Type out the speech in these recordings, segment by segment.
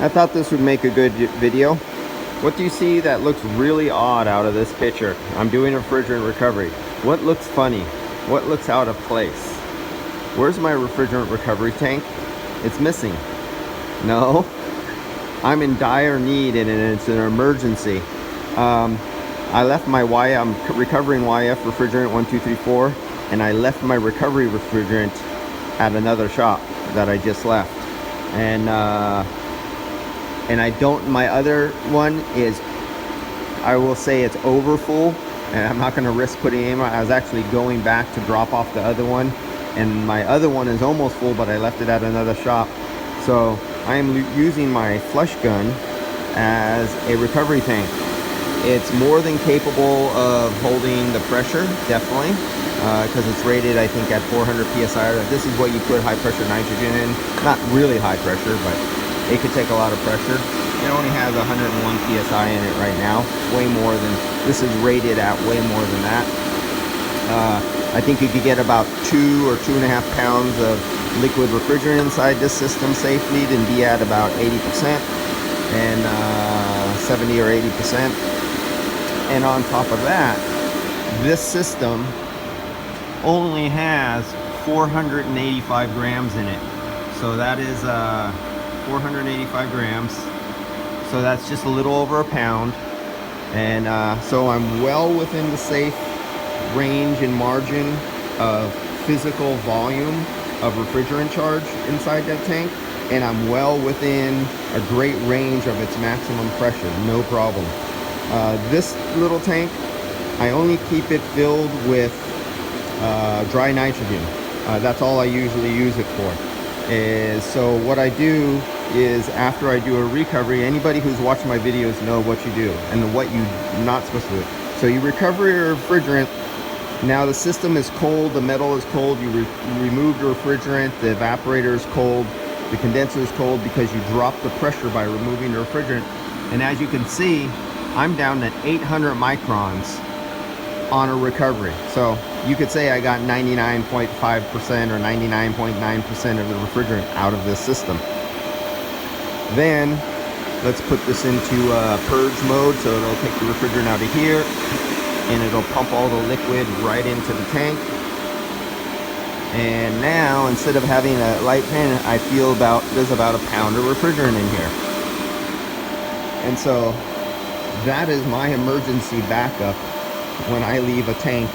I thought this would make a good video. What do you see that looks really odd out of this picture? I'm doing refrigerant recovery. What looks funny? What looks out of place? Where's my refrigerant recovery tank? It's missing. No, I'm in dire need and it's an emergency. I left my I'm recovering YF refrigerant 1234, and I left my recovery refrigerant at another shop that I just left. And I don't, my other one is, I will say it's over full, and I'm not going to risk putting it in. I was actually going back to drop off the other one, and my other one is almost full, but I left it at another shop. So I am using my flush gun as a recovery tank. It's more than capable of holding the pressure, definitely, because it's rated, I think, at 400 psi. This is what you put high pressure nitrogen in. Not really high pressure, but it could take a lot of pressure. It only has 101 psi in it right now. Way more than, this is rated at way more than that. I think you could get about 2 or 2.5 pounds of liquid refrigerant inside this system safely and be at about 80% and 70 or 80%. And on top of that, this system only has 485 grams in it. So that is 485 grams. So that's just a little over a pound. And so I'm well within the safe range and margin of physical volume of refrigerant charge inside that tank. And I'm well within a great range of its maximum pressure, no problem. This little tank, I only keep it filled with dry nitrogen. That's all I usually use it for. So what I do is, after I do a recovery, anybody who's watching my videos know what you do and what you're not supposed to do. So you recover your refrigerant. Now the system is cold, the metal is cold, you remove the refrigerant, the evaporator is cold, the condenser is cold because you drop the pressure by removing the refrigerant. And as you can see, I'm down at 800 microns on a recovery. So you could say I got 99.5% or 99.9% of the refrigerant out of this system. Then let's put this into purge mode. So it'll take the refrigerant out of here and it'll pump all the liquid right into the tank. And now, instead of having a light pan, I feel there's about a pound of refrigerant in here. And so that is my emergency backup when I leave a tank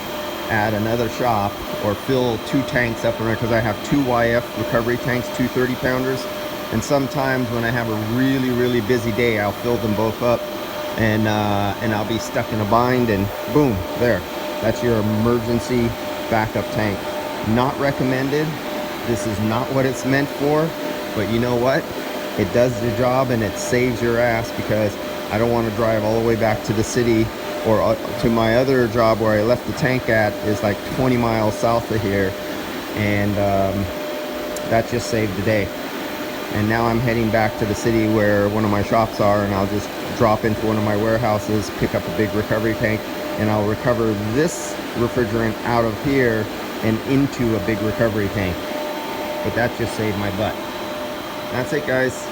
at another shop or fill 2 tanks up in there, because I have 2 YF recovery tanks, 2 30-pounders. And sometimes when I have a really, really busy day, I'll fill them both up and I'll be stuck in a bind, and boom, there. That's your emergency backup tank. Not recommended. This is not what it's meant for, but you know what? It does the job and it saves your ass, because I don't want to drive all the way back to the city, or to my other job where I left the tank at is like 20 miles south of here, and that just saved the day. And now I'm heading back to the city where one of my shops are, and I'll just drop into one of my warehouses, pick up a big recovery tank, and I'll recover this refrigerant out of here and into a big recovery tank. But that just saved my butt. That's it, guys.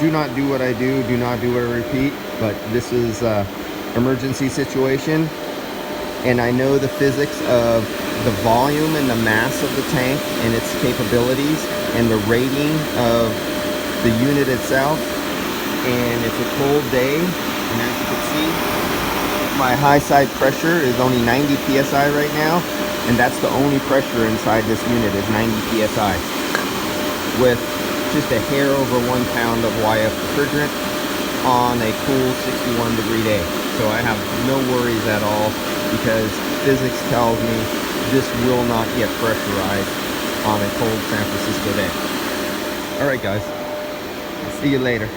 Do not do what I do, do not do what I repeat, but this is emergency situation, and I know the physics of the volume and the mass of the tank and its capabilities and the rating of the unit itself. And it's a cold day, and as you can see, my high side pressure is only 90 psi right now, and that's the only pressure inside this unit is 90 psi with just a hair over 1 pound of YF refrigerant on a cool 61-degree day. So I have no worries at all, because physics tells me this will not get pressurized on a cold San Francisco day. All right, guys. See you later.